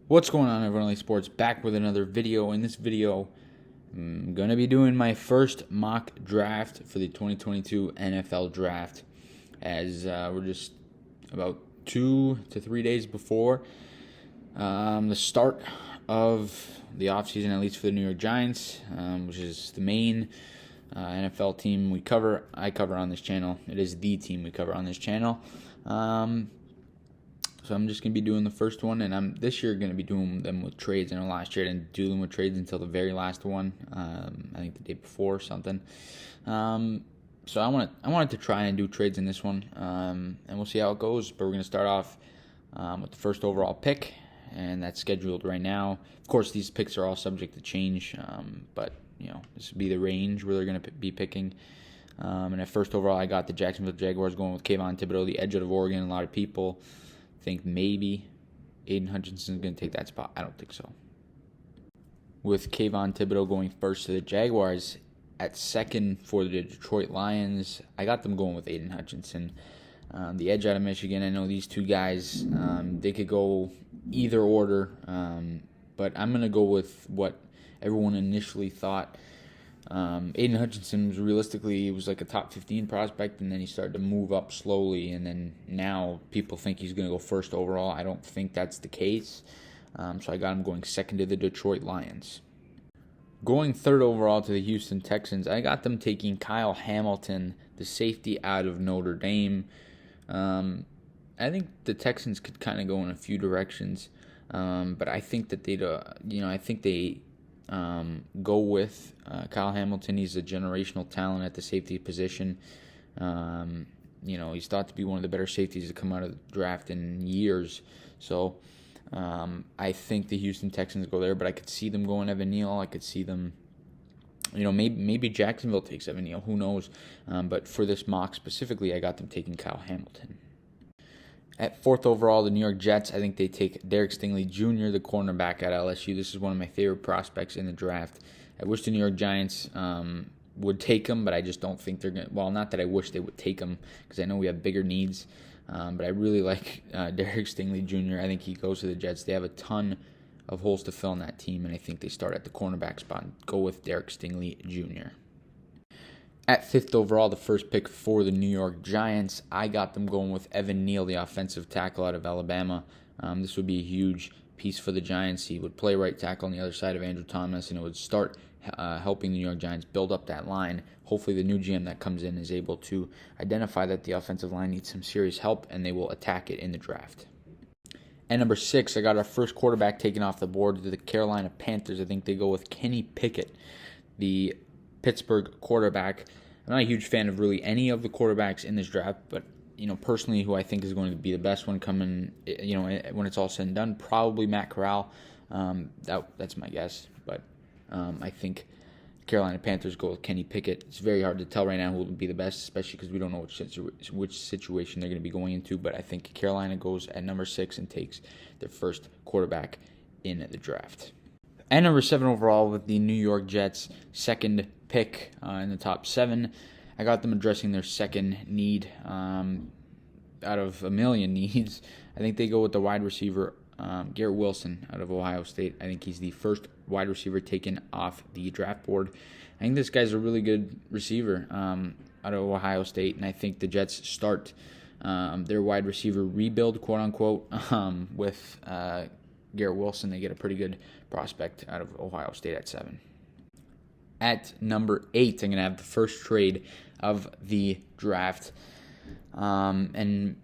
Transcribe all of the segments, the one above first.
What's going on, everyone? Sports back with another video. In this video, I'm going to be doing my first mock draft for the 2022 NFL Draft, as we're just about 2 to 3 days before the start of the offseason, at least for the New York Giants, which is the main NFL team I cover on this channel. It is the team we cover on this channel. So I'm just going to be doing the first one, and I'm this year going to be doing them with trades. I know last year I didn't do them with trades until the very last one, I think the day before or something. So I wanted to try and do trades in this one, and we'll see how it goes. But we're going to start off with the first overall pick, and that's scheduled right now. Of course, these picks are all subject to change, but this would be the range where they're going to be picking. And at first overall, I got the Jacksonville Jaguars going with Kayvon Thibodeaux, the edge out of Oregon. A lot of people think maybe Aiden Hutchinson's going to take that spot. I don't think so. With Kayvon Thibodeaux going first to the Jaguars, at second for the Detroit Lions, I got them going with Aiden Hutchinson, the edge out of Michigan. I know these two guys, they could go either order, but I'm going to go with what everyone initially thought. Aiden Hutchinson was like a top 15 prospect, and then he started to move up slowly, and then now people think he's going to go first overall. I don't think that's the case, so I got him going second to the Detroit Lions. Going third overall to the Houston Texans, I got them taking Kyle Hamilton, the safety out of Notre Dame. I think the Texans could kind of go in a few directions, but I think that they go with Kyle Hamilton. He's a generational talent at the safety position. He's thought to be one of the better safeties to come out of the draft in years. So I think the Houston Texans go there, but I could see them going Evan Neal. I could see them, maybe Jacksonville takes Evan Neal. Who knows? But for this mock specifically, I got them taking Kyle Hamilton. At fourth overall, the New York Jets, I think they take Derek Stingley Jr., the cornerback at LSU. This is one of my favorite prospects in the draft. I wish the New York Giants would take him, but I just don't think they're going to. Well, not that I wish they would take him, because I know we have bigger needs. But I really like Derek Stingley Jr. I think he goes to the Jets. They have a ton of holes to fill in that team, and I think they start at the cornerback spot and go with Derek Stingley Jr. At fifth overall, the first pick for the New York Giants, I got them going with Evan Neal, the offensive tackle out of Alabama. This would be a huge piece for the Giants. He would play right tackle on the other side of Andrew Thomas, and it would start helping the New York Giants build up that line. Hopefully the new GM that comes in is able to identify that the offensive line needs some serious help, and they will attack it in the draft. At number 6, I got our first quarterback taken off the board to the Carolina Panthers. I think they go with Kenny Pickett, the Pittsburgh quarterback. I'm not a huge fan of really any of the quarterbacks in this draft, but personally, who I think is going to be the best one coming, when it's all said and done, probably Matt Corral. That's my guess, but I think Carolina Panthers go with Kenny Pickett. It's very hard to tell right now who will be the best, especially because we don't know which situation they're going to be going into. But I think Carolina goes at number 6 and takes their first quarterback in the draft. At number 7 overall with the New York Jets, second pick in the top 7. I got them addressing their second need out of a million needs. I think they go with the wide receiver, Garrett Wilson out of Ohio State. I think he's the first wide receiver taken off the draft board. I think this guy's a really good receiver out of Ohio State, and I think the Jets start their wide receiver rebuild, quote-unquote, with Garrett Wilson. They get a pretty good prospect out of Ohio State at 7. At number 8, I'm going to have the first trade of the draft. And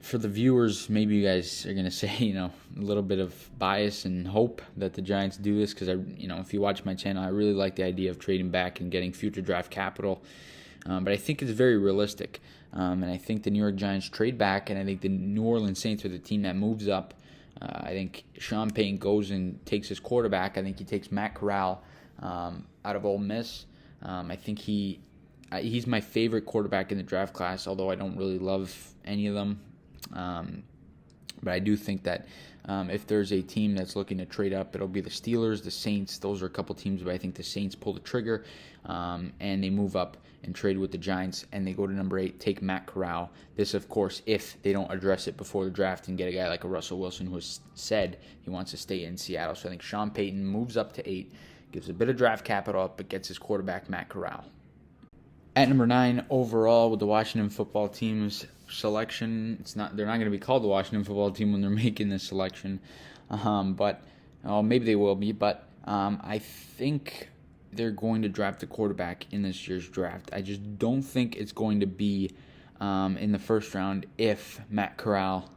for the viewers, maybe you guys are going to say, a little bit of bias and hope that the Giants do this, because, if you watch my channel, I really like the idea of trading back and getting future draft capital. But I think it's very realistic. And I think the New York Giants trade back, and I think the New Orleans Saints are the team that moves up. I think Sean Payton goes and takes his quarterback. I think he takes Matt Corral out of Ole Miss. I think he's my favorite quarterback in the draft class, although I don't really love any of them. But I do think that if there's a team that's looking to trade up, it'll be the Steelers, the Saints. Those are a couple teams, but I think the Saints pull the trigger and they move up and trade with the Giants, and they go to number 8, take Matt Corral. This, of course, if they don't address it before the draft and get a guy like a Russell Wilson who has said he wants to stay in Seattle. So I think Sean Payton moves up to 8, gives a bit of draft capital up, but gets his quarterback, Matt Corral. At number 9 overall with the Washington football team's selection, they're not going to be called the Washington football team when they're making this selection, but maybe they will be. But I think they're going to draft a quarterback in this year's draft. I just don't think it's going to be in the first round if Matt Corral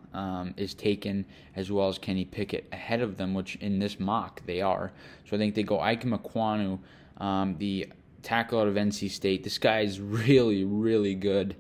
is taken, as well as Kenny Pickett ahead of them, which in this mock they are. So I think they go Ike Ekwonu, the tackle out of NC State. This guy is really, really good.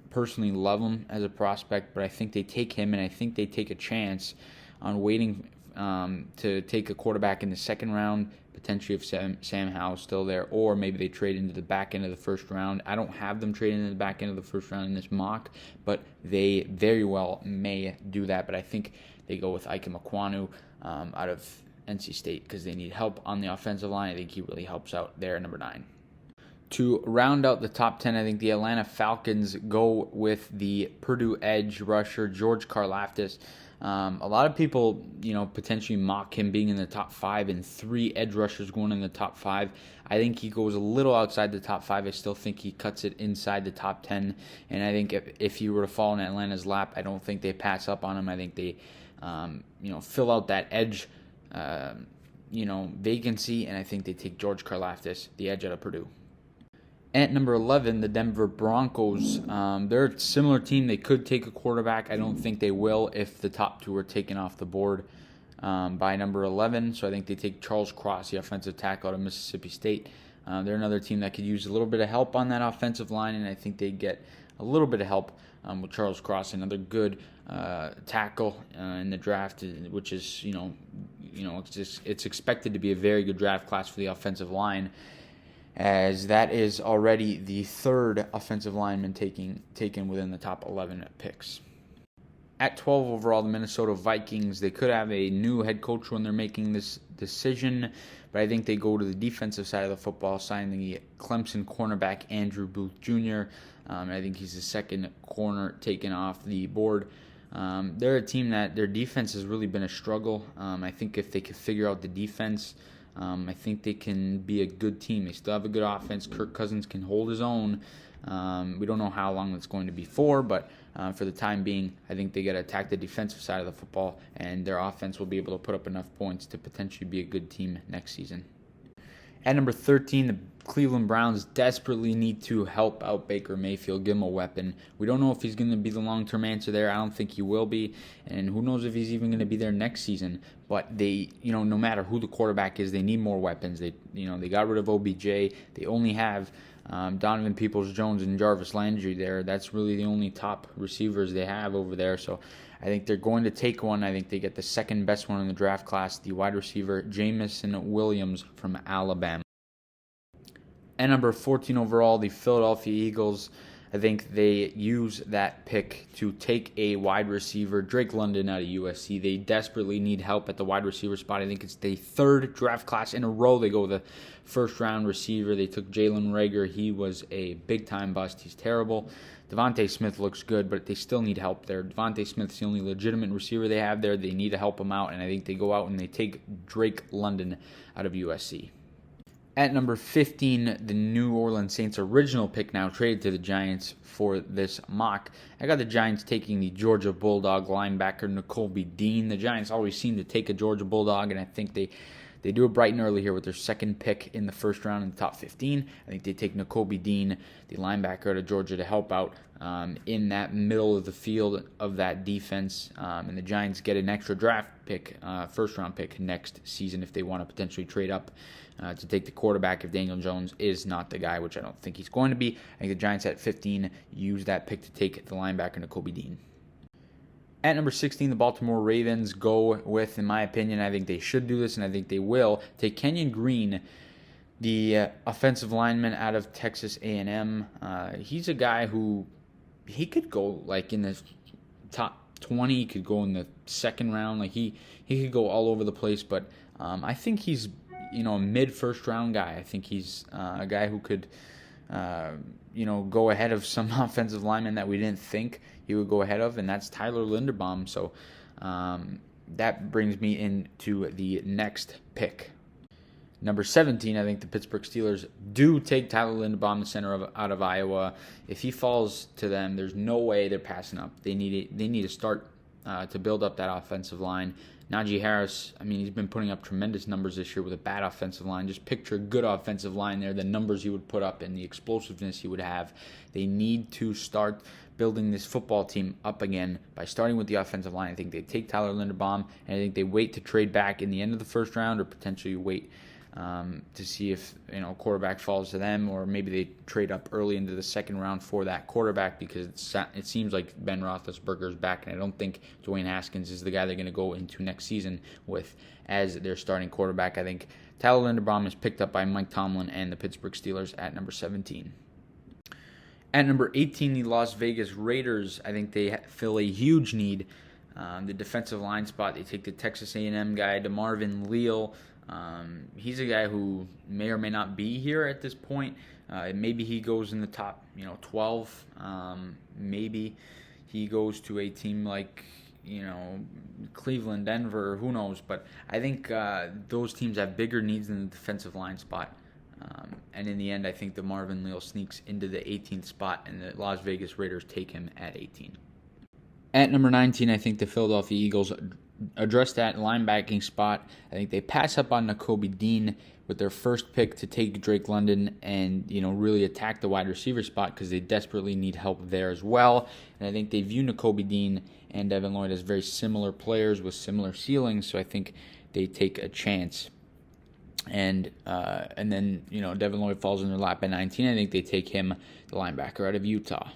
Personally love him as a prospect, but I think they take him, and I think they take a chance on waiting to take a quarterback in the second round, potentially if Sam Howell's still there, or maybe they trade into the back end of the first round. I don't have them trading into the back end of the first round in this mock, but they very well may do that. But I think they go with Ike Ekwonu out of NC State because they need help on the offensive line. I think he really helps out there at number 9. To round out the top 10, I think the Atlanta Falcons go with the Purdue edge rusher, George Karlaftis. A lot of people, potentially mock him being in the top 5, and 3 edge rushers going in the top 5. I think he goes a little outside the top 5. I still think he cuts it inside the top 10. And I think if he were to fall in Atlanta's lap, I don't think they pass up on him. I think they, fill out that edge, vacancy, and I think they take George Karlaftis, the edge out of Purdue. At number 11, the Denver Broncos. They're a similar team. They could take a quarterback. I don't think they will if the top 2 are taken off the board by number 11. So I think they take Charles Cross, the offensive tackle out of Mississippi State. They're another team that could use a little bit of help on that offensive line, and I think they get a little bit of help with Charles Cross, another good tackle in the draft, which is, it's expected to be a very good draft class for the offensive line, as that is already the 3rd offensive lineman taken within the top 11 picks. At 12 overall, the Minnesota Vikings, they could have a new head coach when they're making this decision, but I think they go to the defensive side of the football, signing the Clemson cornerback Andrew Booth Jr. I think he's the second corner taken off the board. They're a team that their defense has really been a struggle. I think if they could figure out the defense, I think they can be a good team. They still have a good offense. Kirk Cousins can hold his own. We don't know how long that's going to be for, but for the time being, I think they got to attack the defensive side of the football, and their offense will be able to put up enough points to potentially be a good team next season. At number 13, the Cleveland Browns desperately need to help out Baker Mayfield, give him a weapon. We don't know if he's going to be the long-term answer there. I don't think he will be, and who knows if he's even going to be there next season. But they, no matter who the quarterback is, they need more weapons. They got rid of OBJ. They only have Donovan Peoples-Jones and Jarvis Landry there. That's really the only top receivers they have over there. So I think they're going to take one. I think they get the second best one in the draft class, the wide receiver Jameson Williams from Alabama. At number 14 overall, the Philadelphia Eagles. I think they use that pick to take a wide receiver, Drake London out of USC. They desperately need help at the wide receiver spot. I think it's the 3rd draft class in a row they go with a first-round receiver. They took Jalen Reagor. He was a big-time bust. He's terrible. Devontae Smith looks good, but they still need help there. Devontae Smith's the only legitimate receiver they have there. They need to help him out, and I think they go out and they take Drake London out of USC. At number 15, the New Orleans Saints' original pick now traded to the Giants for this mock. I got the Giants taking the Georgia Bulldog linebacker Nakobe Dean. The Giants always seem to take a Georgia Bulldog, and I think they do it bright and early here with their second pick in the first round in the top 15. I think they take Nakobe Dean, the linebacker out of Georgia, to help out in that middle of the field of that defense. And the Giants get an extra draft pick, first-round pick next season if they want to potentially trade up to take the quarterback if Daniel Jones is not the guy, which I don't think he's going to be. I think the Giants at 15 use that pick to take the linebacker Nakobe Dean. At number 16, the Baltimore Ravens go with, in my opinion, I think they should do this, and I think they will, take Kenyon Green, the offensive lineman out of Texas A&M. He's a guy who, he could go like in the top 20. He could go in the second round. Like he could go all over the place. But I think he's a mid-first round guy. I think he's a guy who could go ahead of some offensive linemen that we didn't think he would go ahead of, and that's Tyler Linderbaum. So that brings me into the next pick. Number 17, I think the Pittsburgh Steelers do take Tyler Linderbaum, the center out of Iowa. If he falls to them, there's no way they're passing up. They need to start to build up that offensive line. Najee Harris, he's been putting up tremendous numbers this year with a bad offensive line. Just picture a good offensive line there, the numbers he would put up and the explosiveness he would have. They need to start building this football team up again by starting with the offensive line. I think they take Tyler Linderbaum, and I think they wait to trade back in the end of the first round, or potentially wait to see if quarterback falls to them, or maybe they trade up early into the second round for that quarterback, because it seems like Ben Roethlisberger is back, and I don't think Dwayne Haskins is the guy they're going to go into next season with as their starting quarterback. I think Tyler Linderbaum is picked up by Mike Tomlin and the Pittsburgh Steelers at number 17. At number 18, the Las Vegas Raiders. I think they fill a huge need. The defensive line spot, they take the Texas A&M guy, DeMarvin Leal. He's a guy who may or may not be here at this point. Maybe he goes in the top 12. Maybe he goes to a team like Cleveland, Denver, who knows. But I think those teams have bigger needs than the defensive line spot. And in the end, I think DeMarvin Leal sneaks into the 18th spot, and the Las Vegas Raiders take him at 18. At number 19, I think the Philadelphia Eagles address that linebacking spot. I think they pass up on Nakobe Dean with their first pick to take Drake London and really attack the wide receiver spot, because they desperately need help there as well. And I think they view Nakobe Dean and Devin Lloyd as very similar players with similar ceilings, so I think they take a chance. And then Devin Lloyd falls in their lap at 19. I think they take him, the linebacker out of Utah.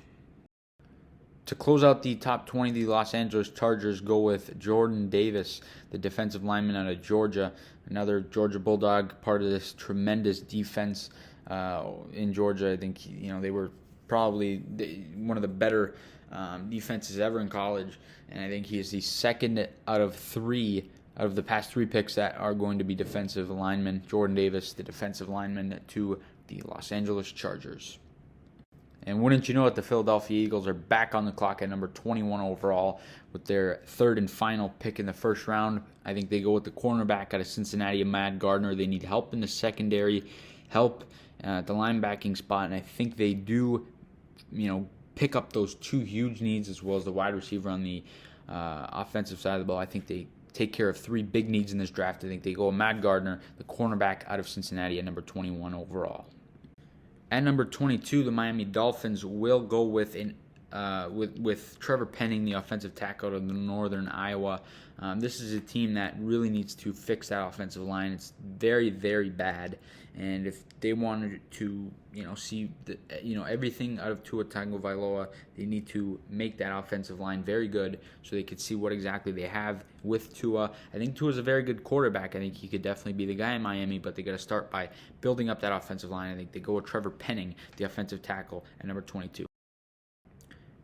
To close out the top 20, the Los Angeles Chargers go with Jordan Davis, the defensive lineman out of Georgia, another Georgia Bulldog, part of this tremendous defense in Georgia. I think they were probably one of the better defenses ever in college, and I think he is the second out of the past three picks that are going to be defensive linemen. Jordan Davis, the defensive lineman to the Los Angeles Chargers. And wouldn't you know it, the Philadelphia Eagles are back on the clock at number 21 overall with their third and final pick in the first round. I think they go with the cornerback out of Cincinnati, Matt Gardner. They need help in the secondary, help at the linebacking spot, and I think they do, pick up those two huge needs as well as the wide receiver on the offensive side of the ball. I think they take care of three big needs in this draft. I think they go with Matt Gardner, the cornerback out of Cincinnati, at number 21 overall. At number 22, the Miami Dolphins will go with Trevor Penning, the offensive tackle out of Northern Iowa. This is a team that really needs to fix that offensive line. It's very, very bad, and if they wanted to, see everything out of Tua Tagovailoa, they need to make that offensive line very good so they could see what exactly they have with Tua. I think Tua's a very good quarterback. I think he could definitely be the guy in Miami, but they got to start by building up that offensive line. I think they go with Trevor Penning, the offensive tackle, at number 22.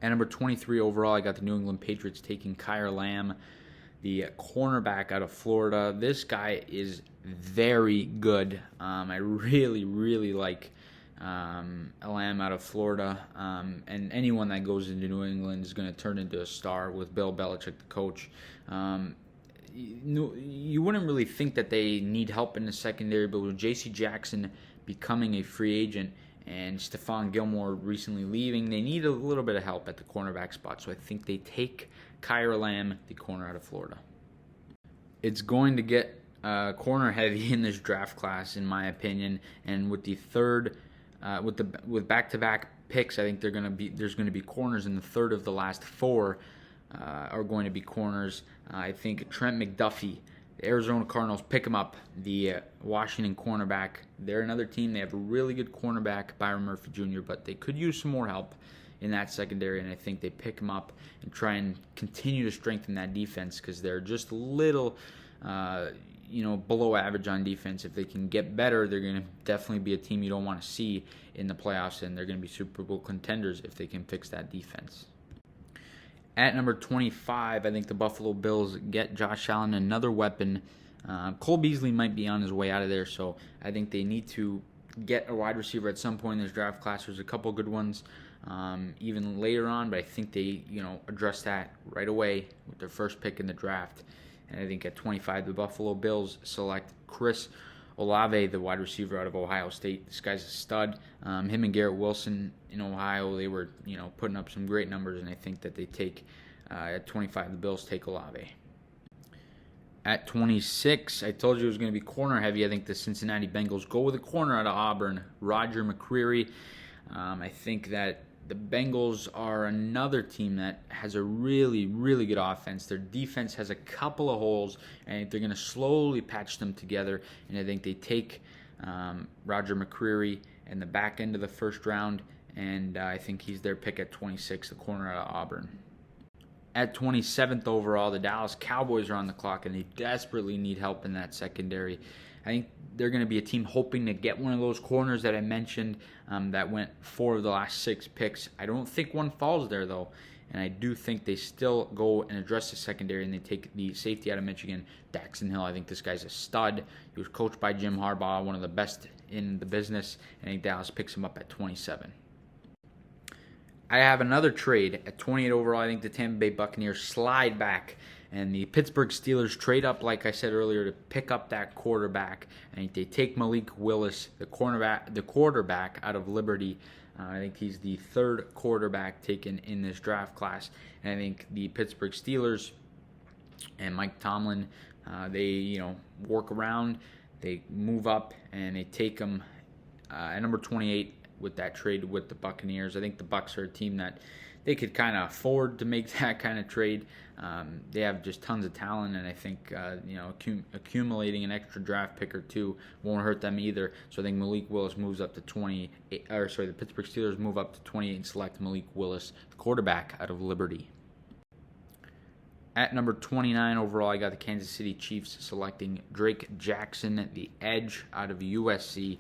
At number 23 overall, I got the New England Patriots taking Kyle Lamb, the cornerback out of Florida. This guy is very good. I really, really like Lamb out of Florida. And anyone that goes into New England is going to turn into a star with Bill Belichick, the coach. You wouldn't really think that they need help in the secondary, but with J.C. Jackson becoming a free agent and Stephon Gilmore recently leaving, they need a little bit of help at the cornerback spot. So I think they take Kyle Lamb, the corner out of Florida. It's going to get corner heavy in this draft class, in my opinion. And with the third, with back-to-back picks, I think there's going to be corners in the third of the last four are going to be corners. I think Trent McDuffie, the Arizona Cardinals, pick him up, the Washington cornerback. They're another team. They have a really good cornerback, Byron Murphy Jr., but they could use some more help in that secondary, and I think they pick him up and try and continue to strengthen that defense because they're just a little, below average on defense. If they can get better, they're going to definitely be a team you don't want to see in the playoffs, and they're going to be Super Bowl contenders if they can fix that defense. At number 25, I think the Buffalo Bills get Josh Allen, another weapon. Cole Beasley might be on his way out of there, so I think they need to get a wide receiver at some point in this draft class. There's a couple good ones even later on, but I think they address that right away with their first pick in the draft. And I think at 25, the Buffalo Bills select Chris Olave, the wide receiver out of Ohio State. This guy's a stud. Him and Garrett Wilson in Ohio, they were putting up some great numbers, and I think that they take at 25, the Bills take Olave. At 26, I told you it was going to be corner heavy. I think the Cincinnati Bengals go with a corner out of Auburn, Roger McCreary. I think that the Bengals are another team that has a really, really good offense. Their defense has a couple of holes, and they're going to slowly patch them together. And I think they take Roger McCreary in the back end of the first round, and I think he's their pick at 26, the corner out of Auburn. At 27th overall, the Dallas Cowboys are on the clock, and they desperately need help in that secondary. I think they're going to be a team hoping to get one of those corners that I mentioned that went 4 of the last 6 picks. I don't think one falls there, though, and I do think they still go and address the secondary, and they take the safety out of Michigan, Daxton Hill. I think this guy's a stud. He was coached by Jim Harbaugh, one of the best in the business, and I think Dallas picks him up at 27. I have another trade at 28 overall. I think the Tampa Bay Buccaneers slide back, and the Pittsburgh Steelers trade up, like I said earlier, to pick up that quarterback. I think they take Malik Willis, the quarterback out of Liberty. I think he's the 3rd quarterback taken in this draft class. And I think the Pittsburgh Steelers and Mike Tomlin, they work around, they move up, and they take him at number 28. With that trade with the Buccaneers. I think the Bucs are a team that they could kind of afford to make that kind of trade. They have just tons of talent, and I think accumulating an extra draft pick or two won't hurt them either. So I think Malik Willis moves up to 28. The Pittsburgh Steelers move up to 28 and select Malik Willis, the quarterback out of Liberty. At number 29 overall, I got the Kansas City Chiefs selecting Drake Jackson, the edge out of USC.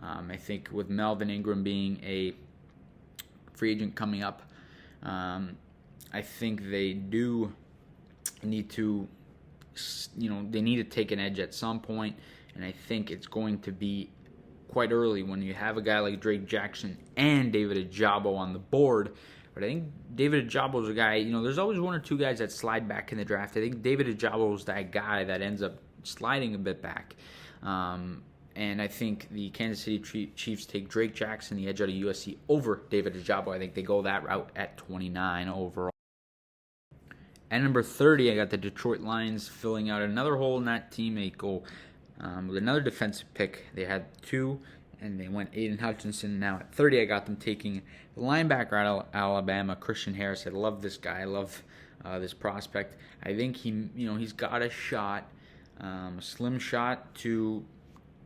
I think with Melvin Ingram being a free agent coming up, I think they do need to, they need to take an edge at some point, and I think it's going to be quite early when you have a guy like Drake Jackson and David Ojabo on the board. But I think David Ojabo is a guy, there's always 1 or 2 guys that slide back in the draft. I think David Ojabo is that guy that ends up sliding a bit back. And I think the Kansas City Chiefs take Drake Jackson, the edge out of USC, over David Ojabo. I think they go that route at 29 overall. At number 30, I got the Detroit Lions filling out another hole in that team. They go with another defensive pick. They had 2, and they went Aiden Hutchinson. Now at 30, I got them taking the linebacker out of Alabama, Christian Harris. I love this guy. I love this prospect. I think he's got a shot, a slim shot to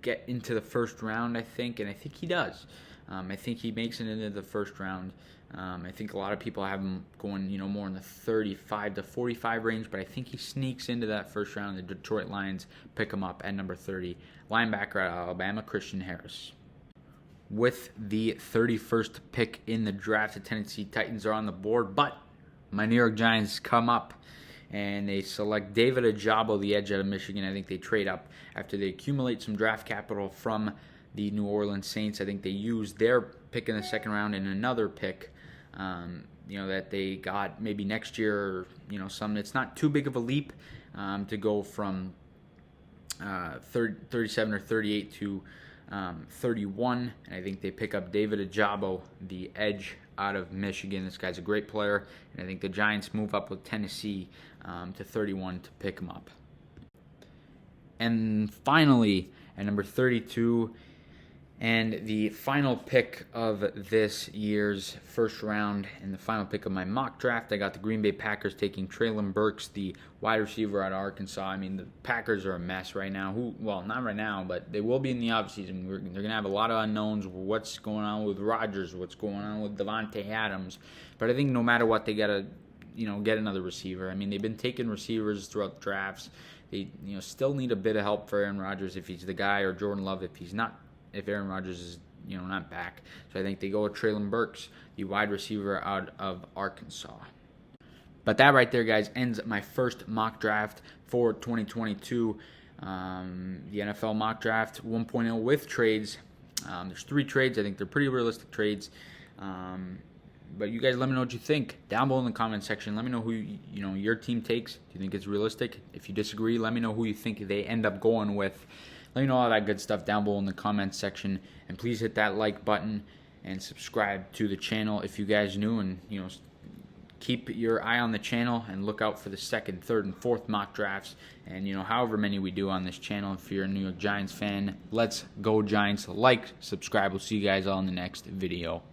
get into the first round, I think, and I think he does. I think he makes it into the first round. I think a lot of people have him going, more in the 35 to 45 range, but I think he sneaks into that first round. The Detroit Lions pick him up at number 30. Linebacker out of Alabama, Christian Harris. With the 31st pick in the draft, the Tennessee Titans are on the board, but my New York Giants come up and they select David Ojabo, the edge out of Michigan. I think they trade up after they accumulate some draft capital from the New Orleans Saints. I think they use their pick in the second round and another pick, that they got maybe next year. It's not too big of a leap to go from 37 or 38 to 31. And I think they pick up David Ojabo, the edge out of Michigan. This guy's a great player, and I think the Giants move up with Tennessee to 31 to pick him up. And finally, at number 32, and the final pick of this year's first round, and the final pick of my mock draft, I got the Green Bay Packers taking Treylon Burks, the wide receiver out of Arkansas. I mean, the Packers are a mess right now. Not right now, but they will be in the offseason. They're going to have a lot of unknowns. What's going on with Rodgers? What's going on with Devontae Adams? But I think no matter what, they got to, get another receiver. I mean, they've been taking receivers throughout the drafts. They, still need a bit of help for Aaron Rodgers if he's the guy, or Jordan Love if he's not. If Aaron Rodgers is, not back. So I think they go with Treylon Burks, the wide receiver out of Arkansas. But that right there, guys, ends my first mock draft for 2022. The NFL mock draft 1.0 with trades. There's 3 trades. I think they're pretty realistic trades. But you guys let me know what you think down below in the comment section. Let me know who your team takes. Do you think it's realistic? If you disagree, let me know who you think they end up going with. Let me know all that good stuff down below in the comment section. And please hit that like button and subscribe to the channel if you guys new, and keep your eye on the channel and look out for the 2nd, 3rd, and 4th mock drafts. And however many we do on this channel. If you're a New York Giants fan, let's go Giants. Like, subscribe. We'll see you guys all in the next video.